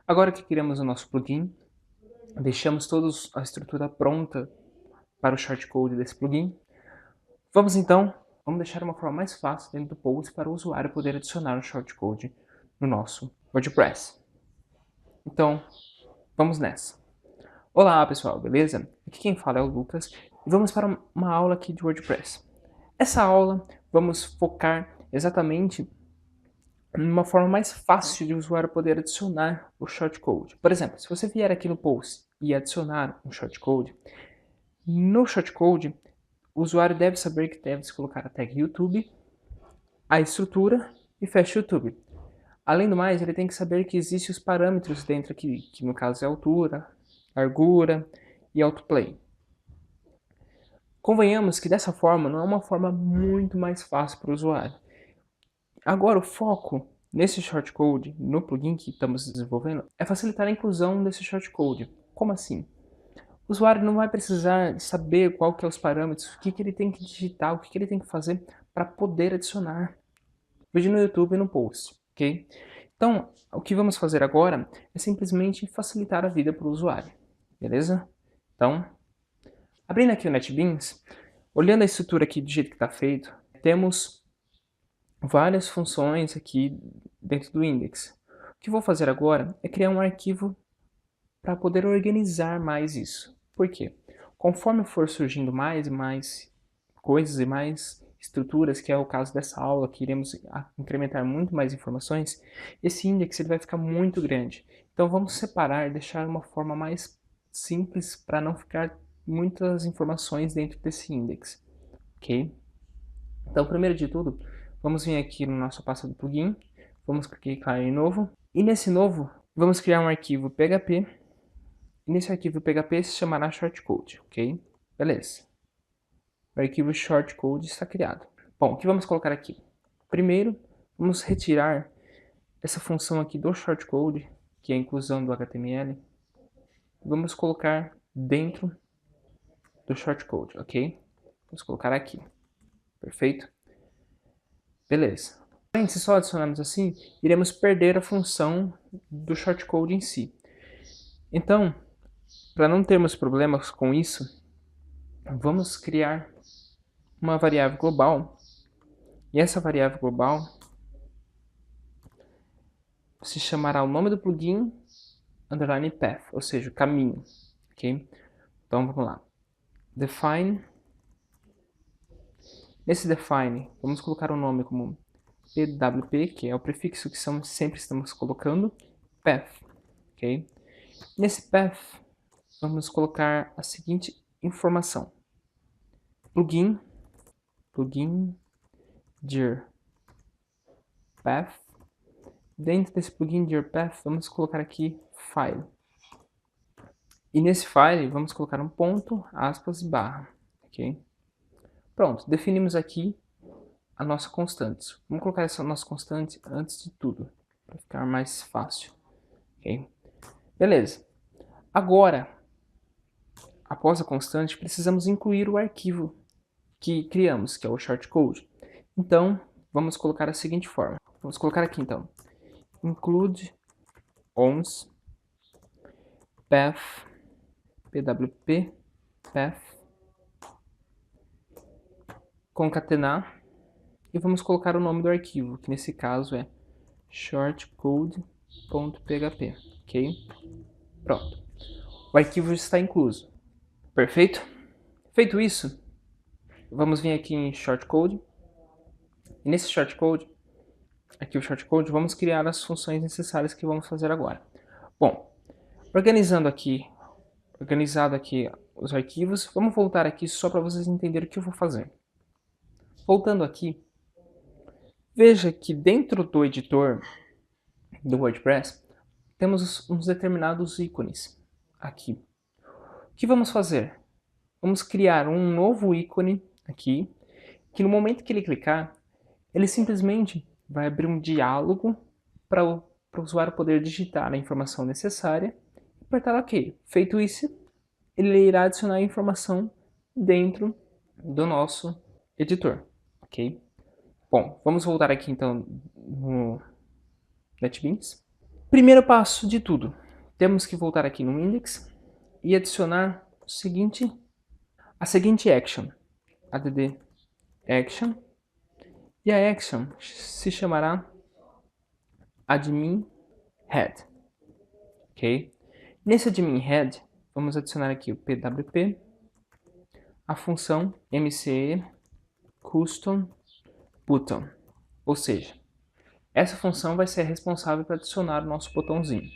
Agora que criamos o nosso plugin, deixamos toda a estrutura pronta para o shortcode desse plugin, vamos deixar uma forma mais fácil dentro do post para o usuário poder adicionar o shortcode no nosso WordPress. Então, vamos nessa. Olá pessoal, beleza? Aqui quem fala é o Lucas e vamos para uma aula aqui de WordPress. Essa aula vamos focar exatamente numa forma mais fácil de o usuário poder adicionar o shortcode. Por exemplo, se você vier aqui no post e adicionar um shortcode, no shortcode o usuário deve saber que deve se colocar a tag YouTube, a estrutura e fecha YouTube. Além do mais, ele tem que saber que existem os parâmetros dentro aqui, que no caso é altura, largura e autoplay. Convenhamos que dessa forma não é uma forma muito mais fácil para o usuário. Agora o foco nesse shortcode, no plugin que estamos desenvolvendo, é facilitar a inclusão desse shortcode. Como assim? O usuário não vai precisar saber qual que é os parâmetros, o que ele tem que digitar, o que ele tem que fazer para poder adicionar vídeo no YouTube e no post, ok? Então, o que vamos fazer agora é simplesmente facilitar a vida para o usuário, beleza? Então, abrindo aqui o NetBeans, olhando a estrutura aqui do jeito que está feito, temos várias funções aqui dentro do index. O que vou fazer agora é criar um arquivo para poder organizar mais isso. Por quê? Conforme for surgindo mais e mais coisas e mais estruturas, que é o caso dessa aula, que iremos incrementar muito mais informações, esse index ele vai ficar muito grande. Então vamos separar, deixar uma forma mais simples para não ficar muitas informações dentro desse index, ok? Então, primeiro de tudo, vamos vir aqui no nosso pasta do plugin, vamos clicar em novo, e nesse novo, vamos criar um arquivo PHP, e nesse arquivo PHP se chamará shortcode, ok? Beleza. O arquivo shortcode está criado. Bom, o que vamos colocar aqui? Primeiro, vamos retirar essa função aqui do shortcode, que é a inclusão do HTML, vamos colocar dentro do shortcode, ok? Vamos colocar aqui. Perfeito? Beleza. Porém, se só adicionarmos assim, iremos perder a função do shortcode em si. Então, para não termos problemas com isso, vamos criar uma variável global. E essa variável global se chamará o nome do plugin underline path, ou seja, o caminho, ok? Então vamos lá. Define. Nesse define, vamos colocar o nome como pwp, que é o prefixo que sempre estamos colocando, path, ok? Nesse path, vamos colocar a seguinte informação. Plugin dir path. Dentro desse plugin dir path, vamos colocar aqui file. E nesse file, vamos colocar um ponto, aspas e barra, ok? Pronto, definimos aqui a nossa constante. Vamos colocar essa nossa constante antes de tudo, para ficar mais fácil, ok? Beleza. Agora, após a constante, precisamos incluir o arquivo que criamos, que é o shortcode. Então, vamos colocar a seguinte forma. Vamos colocar aqui, então, include ons path pwp path concatenar e vamos colocar o nome do arquivo, que nesse caso é shortcode.php, ok? Pronto. O arquivo está incluso. Perfeito? Feito isso, vamos vir aqui em shortcode. E nesse shortcode, aqui o shortcode, vamos criar as funções necessárias que vamos fazer agora. Bom, organizado aqui os arquivos, vamos voltar aqui só para vocês entenderem o que eu vou fazer. Voltando aqui, veja que dentro do editor do WordPress, temos uns determinados ícones aqui. O que vamos fazer? Vamos criar um novo ícone aqui, que no momento que ele clicar, ele simplesmente vai abrir um diálogo para o usuário poder digitar a informação necessária e apertar OK. Feito isso, ele irá adicionar a informação dentro do nosso editor, ok? Bom, vamos voltar aqui então no NetBeans. Primeiro passo de tudo, temos que voltar aqui no index e adicionar a seguinte action, add action, e a action se chamará admin head, ok? Nesse admin head, vamos adicionar aqui o pwp, a função mce custom button, ou seja, essa função vai ser responsável para adicionar o nosso botãozinho.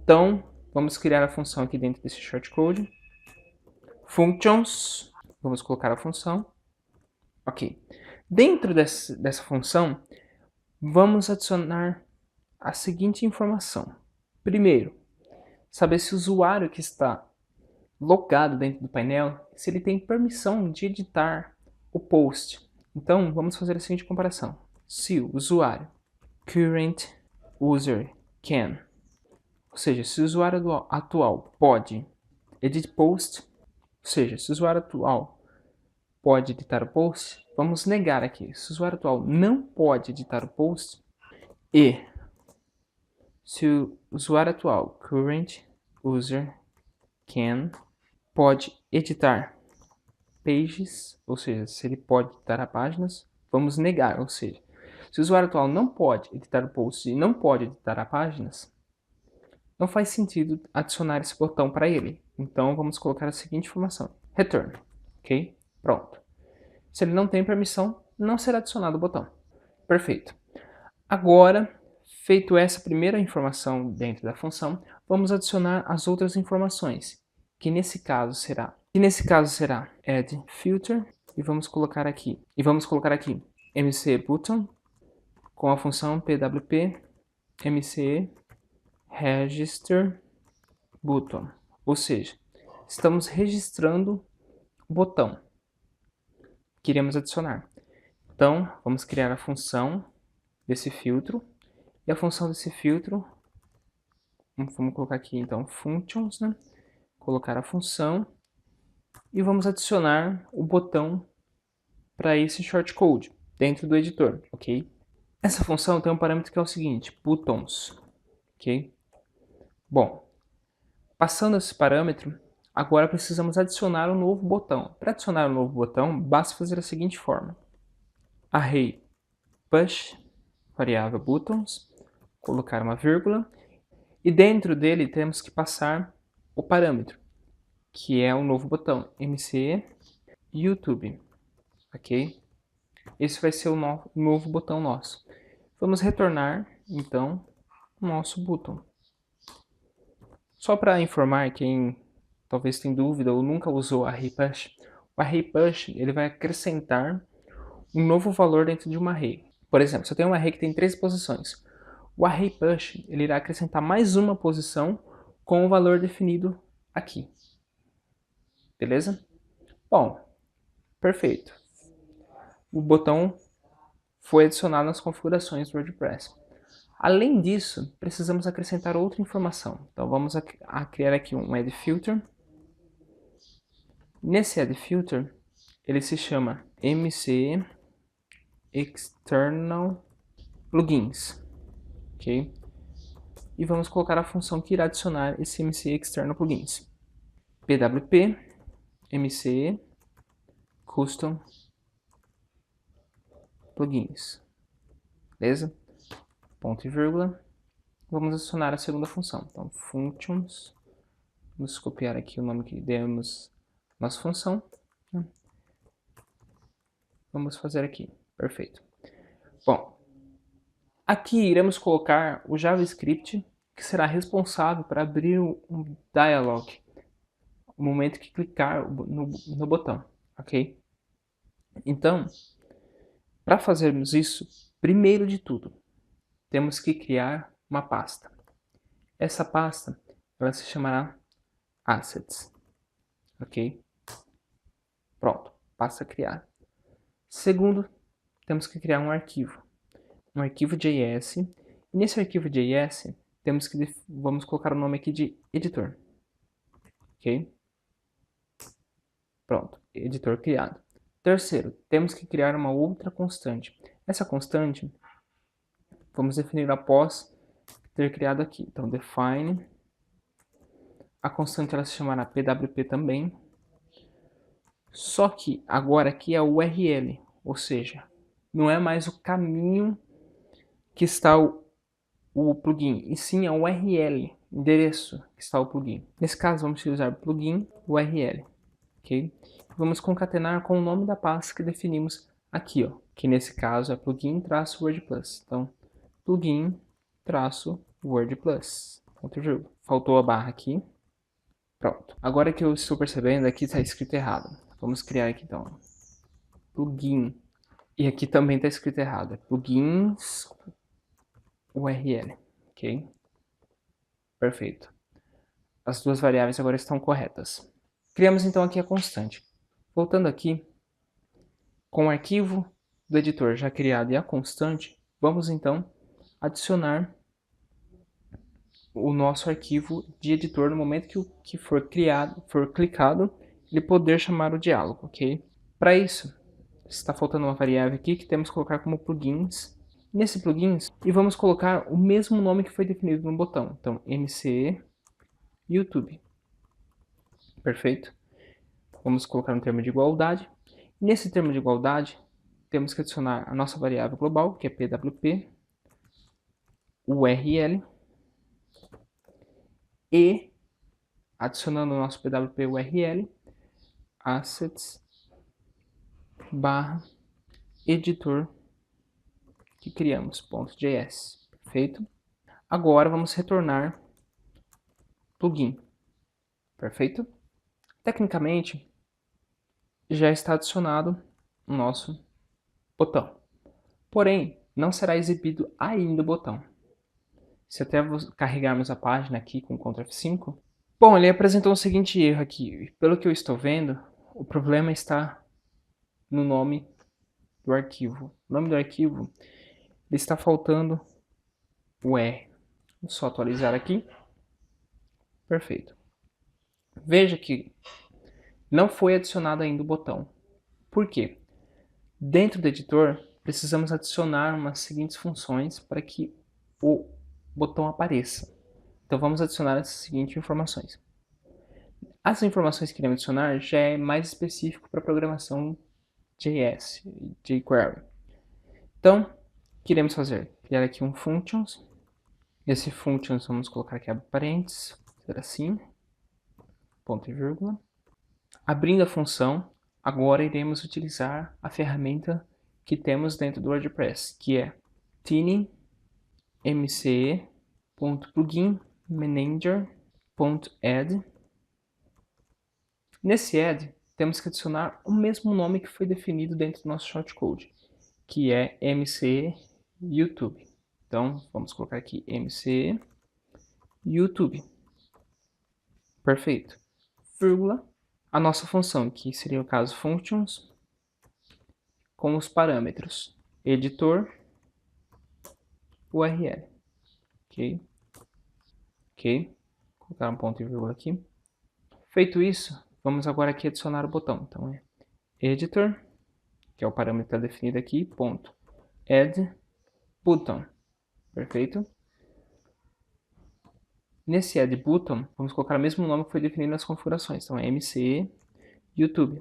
Então, vamos criar a função aqui dentro desse shortcode. Functions, vamos colocar a função. Ok. Dentro dessa função, vamos adicionar a seguinte informação. Primeiro, saber se o usuário que está logado dentro do painel, se ele tem permissão de editar o post. Então, vamos fazer a seguinte comparação. Se o usuário current user can, ou seja, se o usuário atual pode edit post, ou seja, se o usuário atual pode editar o post, vamos negar aqui. Se o usuário atual não pode editar o post e se o usuário atual current user can pode editar pages, ou seja, se ele pode editar páginas, vamos negar, ou seja, se o usuário atual não pode editar o post e não pode editar páginas, não faz sentido adicionar esse botão para ele. Então, vamos colocar a seguinte informação. Return. Ok? Pronto. Se ele não tem permissão, não será adicionado o botão. Perfeito. Agora, feito essa primeira informação dentro da função, vamos adicionar as outras informações, que nesse caso será add filter, e vamos colocar aqui mce button com a função pwp mce register button, ou seja, estamos registrando o botão que iremos adicionar. Então, vamos criar a função desse filtro, e a função desse filtro, vamos colocar aqui então functions, né? Colocar a função, e vamos adicionar o botão para esse shortcode dentro do editor, ok? Essa função tem um parâmetro que é o seguinte, buttons, ok? Bom, passando esse parâmetro, agora precisamos adicionar um novo botão. Para adicionar um novo botão, basta fazer da seguinte forma. Array push, variável buttons, colocar uma vírgula, e dentro dele temos que passar o parâmetro, que é o novo botão, mce YouTube, ok? Esse vai ser o novo botão nosso. Vamos retornar, então, o nosso botão. Só para informar quem talvez tenha dúvida ou nunca usou array push, o array push ele vai acrescentar um novo valor dentro de uma array. Por exemplo, se eu tenho uma array que tem 3 posições, o array push ele irá acrescentar mais uma posição com o valor definido aqui. Beleza? Bom, perfeito. O botão foi adicionado nas configurações do WordPress. Além disso, precisamos acrescentar outra informação. Então vamos criar aqui um add filter. Nesse add filter, ele se chama mce external plugins, ok? E vamos colocar a função que irá adicionar esse mce external plugins. pwp mce custom plugins, beleza? Ponto e vírgula. Vamos adicionar a segunda função. Então, functions. Vamos copiar aqui o nome que demos nossa função. Vamos fazer aqui. Perfeito. Bom, aqui iremos colocar o JavaScript que será responsável para abrir um dialog no momento que clicar no botão, ok? Então, para fazermos isso, primeiro de tudo, temos que criar uma pasta. Essa pasta ela se chamará assets, ok? Pronto, pasta criada. Segundo, temos que criar um arquivo JS, e nesse arquivo JS vamos colocar o nome aqui de editor, ok? Pronto, editor criado. Terceiro, temos que criar uma outra constante. Essa constante vamos definir após ter criado aqui. Então, define. A constante ela se chamará pwp também. Só que agora aqui é o URL, ou seja, não é mais o caminho que está o plugin, e sim é o URL, endereço que está o plugin. Nesse caso, vamos utilizar plugin URL, ok? Vamos concatenar com o nome da pasta que definimos aqui, ó, que nesse caso é plugin-wordplus. Então, plugin-wordplus. Faltou a barra aqui. Pronto. Agora que eu estou percebendo, aqui está escrito errado. Vamos criar aqui então plugin. E aqui também está escrito errado. É plugins URL. Ok? Perfeito. As duas variáveis agora estão corretas. Criamos então aqui a constante. Voltando aqui, com o arquivo do editor já criado e a constante, vamos então adicionar o nosso arquivo de editor no momento que o que for criado, for clicado, ele poder chamar o diálogo, ok? Para isso, está faltando uma variável aqui que temos que colocar como plugins. Nesse plugins, e vamos colocar o mesmo nome que foi definido no botão. Então, MCE YouTube. Perfeito? Vamos colocar um termo de igualdade. Nesse termo de igualdade, temos que adicionar a nossa variável global, que é pwp, URL, e, adicionando o nosso pwp URL, assets barra editor que criamos, .js. Perfeito? Agora vamos retornar plugin. Perfeito? Tecnicamente, já está adicionado o nosso botão. Porém, não será exibido ainda o botão. Se até carregarmos a página aqui com Ctrl F5, bom, ele apresentou o seguinte erro aqui. Pelo que eu estou vendo, o problema está no nome do arquivo. O nome do arquivo, ele está faltando o R. Vou só atualizar aqui. Perfeito. Veja que não foi adicionado ainda o botão. Por quê? Dentro do editor, precisamos adicionar umas seguintes funções para que o botão apareça. Então vamos adicionar as seguintes informações. As informações que iremos adicionar já é mais específico para programação JS, jQuery. Então, o que iremos fazer? Criar aqui um functions. Esse functions vamos colocar aqui abre parênteses, fazer assim, ponto e vírgula. Abrindo a função, agora iremos utilizar a ferramenta que temos dentro do WordPress, que é tiny.mce.pluginmanager.add. Nesse add, temos que adicionar o mesmo nome que foi definido dentro do nosso shortcode, que é MCE YouTube. Então, vamos colocar aqui MCE YouTube. Perfeito. Vírgula. A nossa função, que seria o caso functions, com os parâmetros editor, URL. Ok? Ok. Vou colocar um ponto e vírgula aqui. Feito isso, vamos agora aqui adicionar o botão. Então é editor, que é o parâmetro que está definido aqui, ponto add button. Perfeito? Nesse add button, vamos colocar o mesmo nome que foi definido nas configurações. Então é MCE YouTube.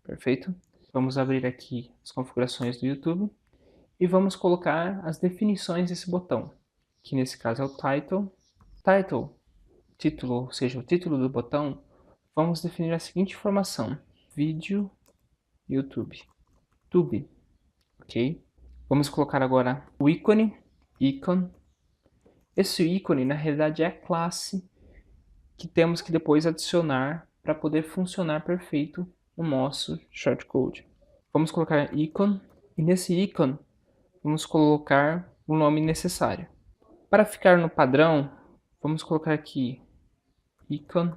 Perfeito? Vamos abrir aqui as configurações do YouTube e vamos colocar as definições desse botão, que nesse caso é o title. Title, título, ou seja, o título do botão, vamos definir a seguinte informação: vídeo YouTube. Tube. Ok? Vamos colocar agora o ícone, icon. Esse ícone, na realidade, é a classe que temos que depois adicionar para poder funcionar perfeito o nosso shortcode. Vamos colocar icon, e nesse icon, vamos colocar o nome necessário. Para ficar no padrão, vamos colocar aqui icon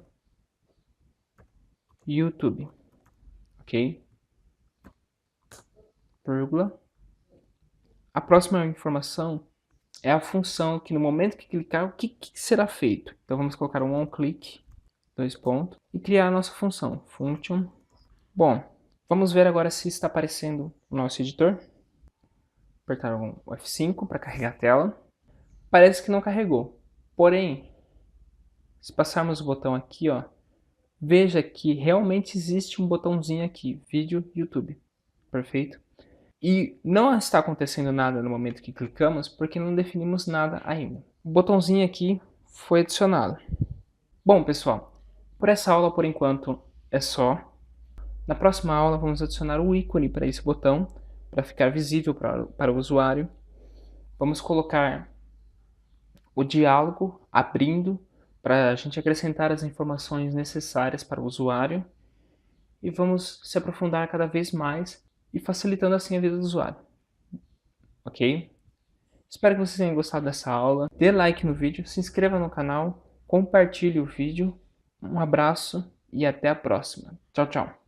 YouTube. Ok? Vírgula. A próxima informação é a função que no momento que clicar, o que será feito? Então vamos colocar um onClick, dois pontos, e criar a nossa função, function. Bom, vamos ver agora se está aparecendo o nosso editor. Apertar o F5 para carregar a tela. parece que não carregou. Porém, se passarmos o botão aqui, ó, veja que realmente existe um botãozinho aqui, vídeo YouTube, perfeito? E não está acontecendo nada no momento que clicamos porque não definimos nada ainda. O botãozinho aqui foi adicionado. Bom, pessoal, por essa aula por enquanto é só. Na próxima aula vamos adicionar um ícone para esse botão, para ficar visível para o usuário. Vamos colocar o diálogo abrindo para a gente acrescentar as informações necessárias para o usuário. E vamos se aprofundar cada vez mais e facilitando assim a vida do usuário. Ok? Espero que vocês tenham gostado dessa aula. Dê like no vídeo, se inscreva no canal, compartilhe o vídeo. Um abraço e até a próxima. Tchau, tchau.